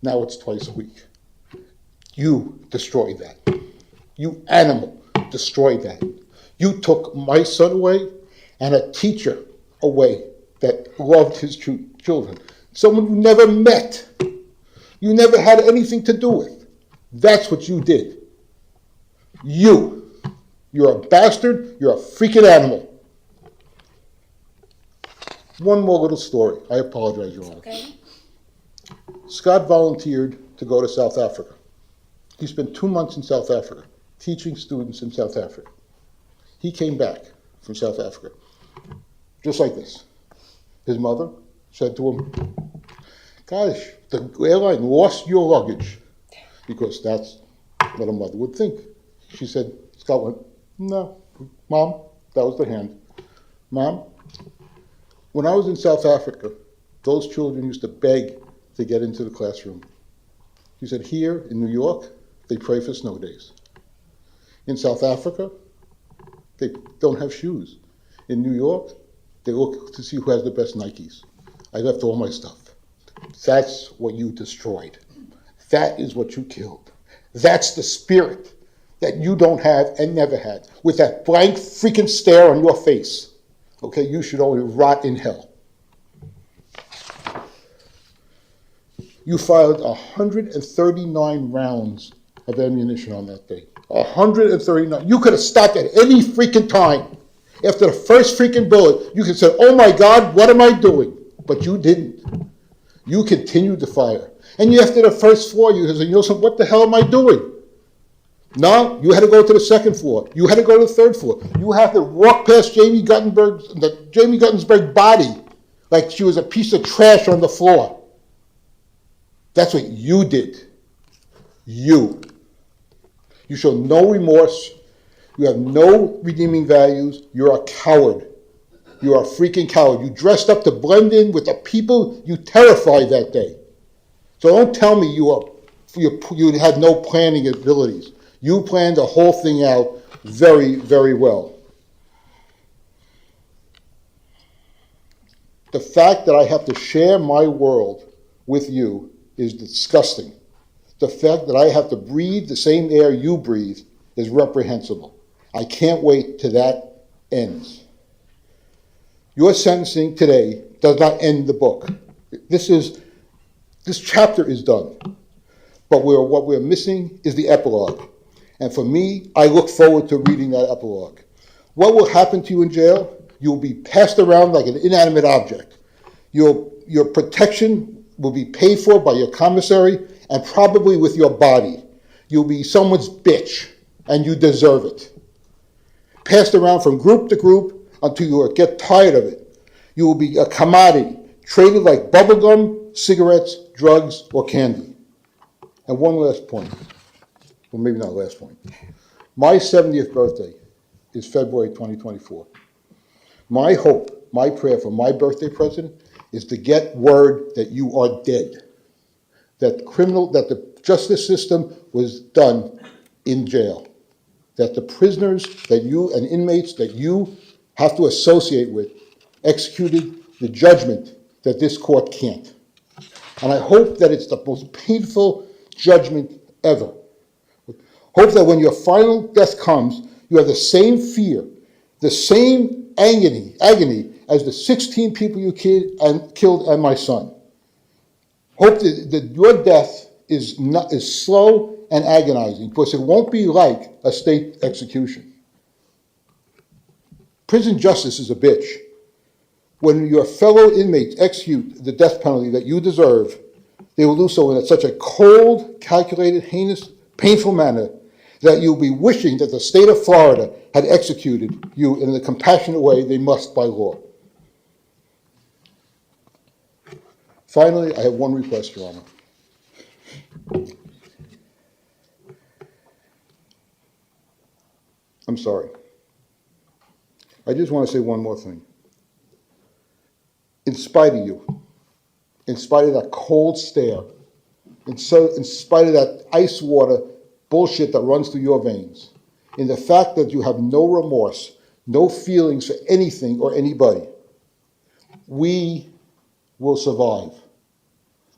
Now it's twice a week. You destroyed that. You animal destroyed that. You took my son away and a teacher away that loved his children. Someone you never met. You never had anything to do with. That's what you did. You're a bastard. You're a freaking animal. One more little story. I apologize, Your Honor. Okay. Scott volunteered to go to South Africa. He spent 2 months in South Africa, teaching students in South Africa. He came back from South Africa, just like this. His mother said to him, gosh, the airline lost your luggage, because that's what a mother would think. She said, Scott went, no, Mom, that was the hand. Mom, when I was in South Africa, those children used to beg to get into the classroom. She said, here in New York, they pray for snow days. In South Africa, they don't have shoes. In New York, they look to see who has the best Nikes. I left all my stuff. That's what you destroyed. That is what you killed. That's the spirit that you don't have and never had. With that blank freaking stare on your face. Okay, you should only rot in hell. You fired 139 rounds of ammunition on that day. 139. You could have stopped at any freaking time. After the first freaking bullet, you could have said, oh my God, what am I doing? But you didn't. You continued to fire. And after the first floor, you said, you know something, what the hell am I doing? No, you had to go to the second floor. You had to go to the third floor. You had to walk past Jamie Guttenberg's body like she was a piece of trash on the floor. That's what you did. You show no remorse. You have no redeeming values. You're a coward. You're a freaking coward. You dressed up to blend in with the people you terrified that day. So don't tell me you had no planning abilities. You planned the whole thing out very, very well. The fact that I have to share my world with you is disgusting. The fact that I have to breathe the same air you breathe is reprehensible. I can't wait till that ends. Your sentencing today does not end the book. This chapter is done. But what we're missing is the epilogue. And for me, I look forward to reading that epilogue. What will happen to you in jail? You'll be passed around like an inanimate object. Your protection will be paid for by your commissary and probably with your body. You'll be someone's bitch, and you deserve it. Passed around from group to group until you get tired of it. You will be a commodity, traded like bubblegum, cigarettes, drugs, or candy. And one last point. Well, maybe not last point. My 70th birthday is February 2024. My hope, my prayer for my birthday present is to get word that you are dead. That the justice system was done in jail. That the prisoners that you and inmates that you have to associate with executed the judgment that this court can't. And I hope that it's the most painful judgment ever. Hope that when your final death comes, you have the same fear, the same agony as the 16 people you killed and my son. Hope that your death is slow and agonizing, because it won't be like a state execution. Prison justice is a bitch. When your fellow inmates execute the death penalty that you deserve, they will do so in such a cold, calculated, heinous, painful manner that you'll be wishing that the state of Florida had executed you in the compassionate way they must by law. Finally, I have one request, Your Honor. I'm sorry. I just want to say one more thing. In spite of you, in spite of that cold stare, in spite of that ice water bullshit that runs through your veins, in the fact that you have no remorse, no feelings for anything or anybody, we will survive.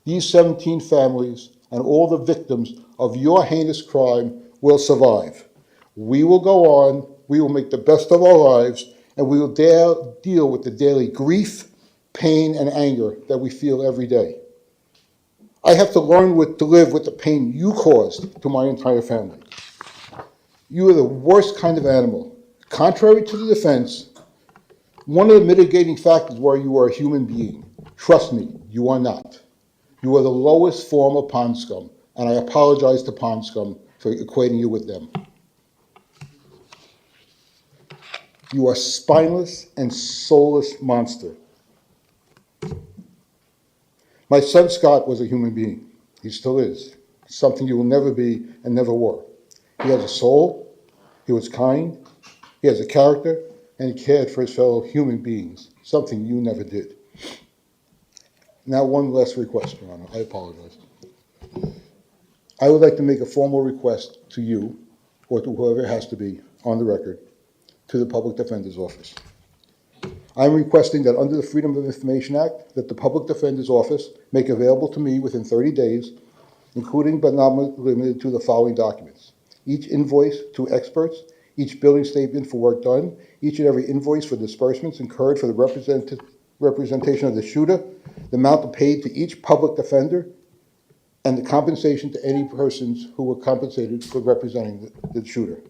These 17 families and all the victims of your heinous crime will survive. We will go on, we will make the best of our lives, and we will deal with the daily grief, pain, and anger that we feel every day. I have to learn to live with the pain you caused to my entire family. You are the worst kind of animal. Contrary to the defense, one of the mitigating factors were you are a human being. Trust me, you are not. You are the lowest form of pond scum, and I apologize to pond scum for equating you with them. You are a spineless and soulless monster. My son Scott was a human being. He still is. Something you will never be and never were. He has a soul, he was kind, he has a character, and he cared for his fellow human beings, something you never did. Now one last request, Your Honor. I apologize. I would like to make a formal request to you, or to whoever it has to be, on the record, to the Public Defender's Office. I'm requesting that under the Freedom of Information Act, that the Public Defender's Office make available to me within 30 days, including but not limited to the following documents: each invoice to experts, each billing statement for work done, each and every invoice for disbursements incurred for the representation of the shooter, the amount paid to each public defender, and the compensation to any persons who were compensated for representing the shooter.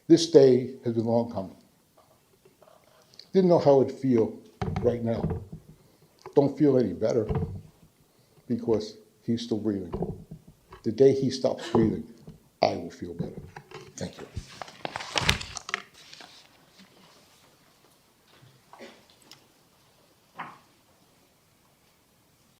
This day has been long coming. Didn't know how it'd feel right now. Don't feel any better because he's still breathing. The day he stops breathing, I will feel better. Thank you.